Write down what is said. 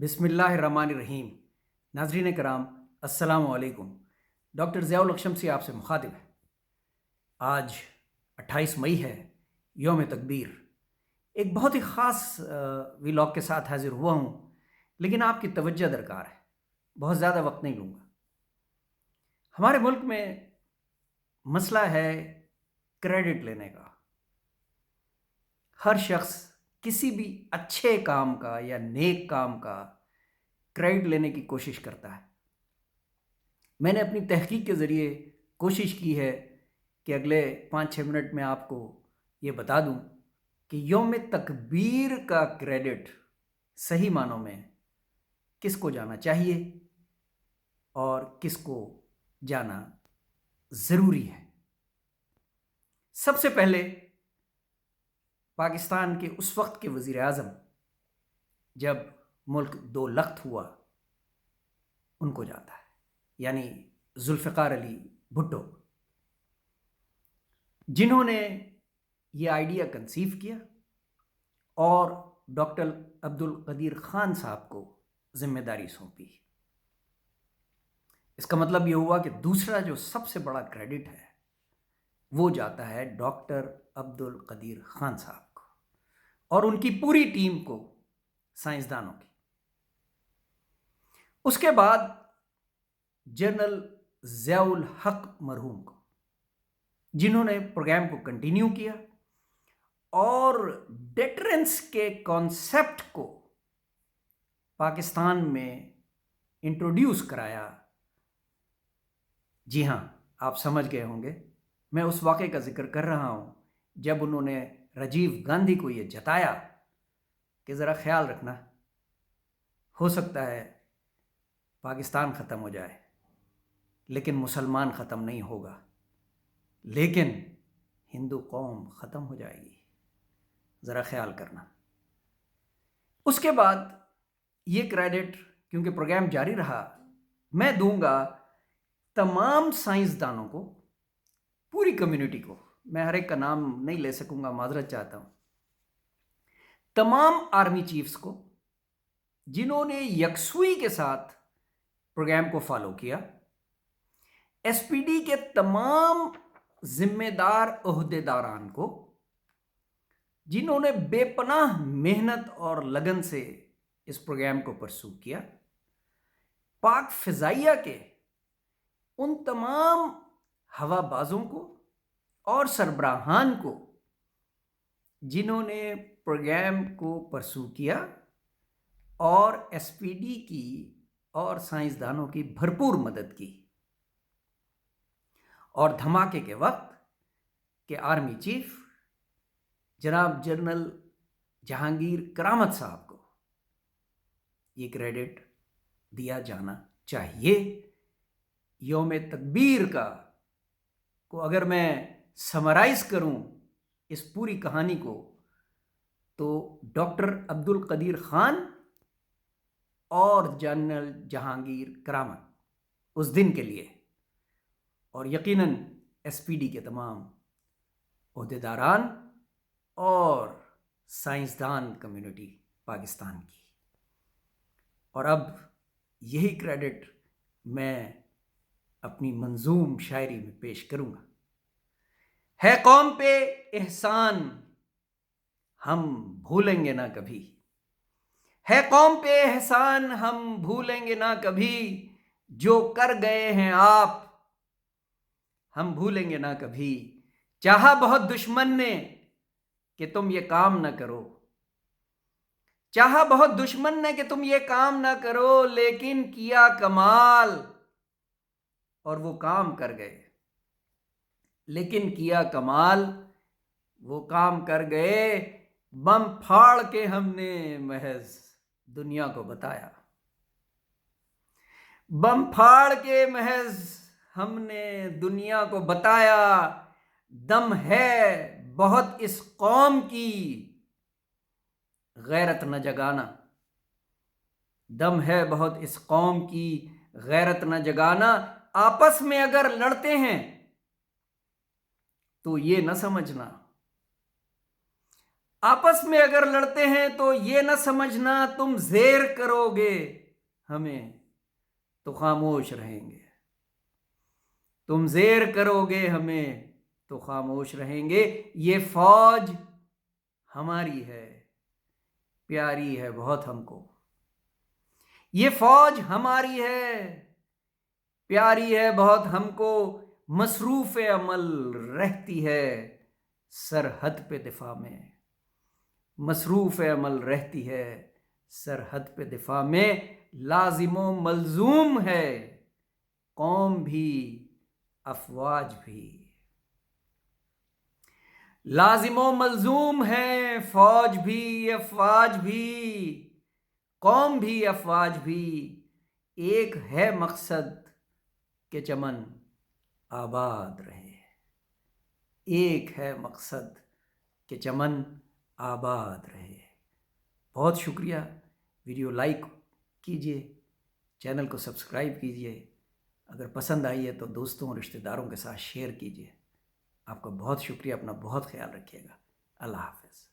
بسم اللہ الرحمن الرحیم۔ ناظرین کرام، السلام علیکم۔ ڈاکٹر ضیاء الشمسی آپ سے مخاطب ہے۔ آج 28 مئی ہے، یوم تکبیر۔ ایک بہت ہی خاص ولاگ کے ساتھ حاضر ہوا ہوں، لیکن آپ کی توجہ درکار ہے، بہت زیادہ وقت نہیں لوں گا۔ ہمارے ملک میں مسئلہ ہے کریڈٹ لینے کا۔ ہر شخص کسی بھی اچھے کام کا یا نیک کام کا کریڈٹ لینے کی کوشش کرتا ہے۔ میں نے اپنی تحقیق کے ذریعے کوشش کی ہے کہ اگلے 5-6 منٹ میں آپ کو یہ بتا دوں کہ یوم تکبیر کا کریڈٹ صحیح معنوں میں کس کو جانا چاہیے اور کس کو جانا ضروری ہے۔ سب سے پہلے پاکستان کے اس وقت کے وزیر اعظم، جب ملک دو لخت ہوا، ان کو جاتا ہے، یعنی ذوالفقار علی بھٹو، جنہوں نے یہ آئیڈیا کنسیو کیا اور ڈاکٹر عبدالقدیر خان صاحب کو ذمہ داری سونپی۔ اس کا مطلب یہ ہوا کہ دوسرا جو سب سے بڑا کریڈٹ ہے وہ جاتا ہے ڈاکٹر عبدالقدیر خان صاحب کو اور ان کی پوری ٹیم کو، سائنسدانوں کی۔ اس کے بعد جنرل ضیاء الحق مرحوم کو، جنہوں نے پروگرام کو کنٹینیو کیا اور ڈیٹرنس کے کانسیپٹ کو پاکستان میں انٹروڈیوس کرایا۔ جی ہاں، آپ سمجھ گئے ہوں گے، میں اس واقعے کا ذکر کر رہا ہوں جب انہوں نے راجیو گاندھی کو یہ جتایا کہ ذرا خیال رکھنا، ہو سکتا ہے پاکستان ختم ہو جائے لیکن مسلمان ختم نہیں ہوگا، لیکن ہندو قوم ختم ہو جائے گی، ذرا خیال کرنا۔ اس کے بعد یہ کریڈٹ، کیونکہ پروگرام جاری رہا، میں دوں گا تمام سائنسدانوں کو، پوری کمیونٹی کو۔ میں ہر ایک کا نام نہیں لے سکوں گا، معذرت چاہتا ہوں۔ تمام آرمی چیفز کو، جنہوں نے یکسوئی کے ساتھ پروگرام کو فالو کیا، ایس پی ڈی کے تمام ذمہ دار عہدیداران کو، جنہوں نے بے پناہ محنت اور لگن سے اس پروگرام کو پرسو کیا، پاک فضائیہ کے ان تمام ہوا بازوں کو اور سربراہان کو، جنہوں نے پروگرام کو پرسو کیا اور ایس پی ڈی کی اور سائنسدانوں کی بھرپور مدد کی، اور دھماکے کے وقت کہ آرمی چیف جناب جنرل جہانگیر کرامت صاحب کو یہ کریڈٹ دیا جانا چاہیے۔ یوم تکبیر کو اگر میں سمرائز کروں اس پوری کہانی کو، تو ڈاکٹر عبدالقدیر خان اور جنرل جہانگیر کرامت اس دن کے لیے، اور یقیناً ایس پی ڈی کے تمام عہدیداران اور سائنسدان کمیونٹی پاکستان کی۔ اور اب یہی کریڈٹ میں اپنی منظوم شاعری میں پیش کروں گا۔ ہے قوم پہ احسان ہم بھولیں گے نہ کبھی، ہے قوم پہ احسان ہم بھولیں گے نہ کبھی، جو کر گئے ہیں آپ ہم بھولیں گے نہ کبھی۔ چاہا بہت دشمن نے کہ تم یہ کام نہ کرو، چاہا بہت دشمن نے کہ تم یہ کام نہ کرو، لیکن کیا کمال اور وہ کام کر گئے، لیکن کیا کمال وہ کام کر گئے، بم پھاڑ کے ہم نے محض دنیا کو بتایا، بم پھاڑ کے محض ہم نے دنیا کو بتایا، دم ہے بہت اس قوم کی غیرت نہ جگانا، دم ہے بہت اس قوم کی غیرت نہ جگانا۔ آپس میں اگر لڑتے ہیں تو یہ نہ سمجھنا آپس میں اگر لڑتے ہیں تو یہ نہ سمجھنا تم زیر کرو گے ہمیں تو خاموش رہیں گے، تم زیر کرو گے ہمیں تو خاموش رہیں گے۔ یہ فوج ہماری ہے، پیاری ہے بہت ہم کو، یہ فوج ہماری ہے، پیاری ہے بہت ہم کو، مصروف عمل رہتی ہے سرحد پہ دفاع میں، مصروف عمل رہتی ہے سرحد پہ دفاع میں، لازم و ملزوم ہے قوم بھی افواج بھی، لازم و ملزوم ہے فوج بھی افواج بھی، قوم بھی افواج بھی، ایک ہے مقصد کہ چمن آباد رہے، ایک ہے مقصد کہ چمن آباد رہے۔ بہت شکریہ، ویڈیو لائک کیجیے، چینل کو سبسکرائب کیجیے، اگر پسند آئی ہے تو دوستوں اور رشتہ داروں کے ساتھ شیئر کیجیے۔ آپ کا بہت شکریہ، اپنا بہت خیال رکھیے گا، اللہ حافظ۔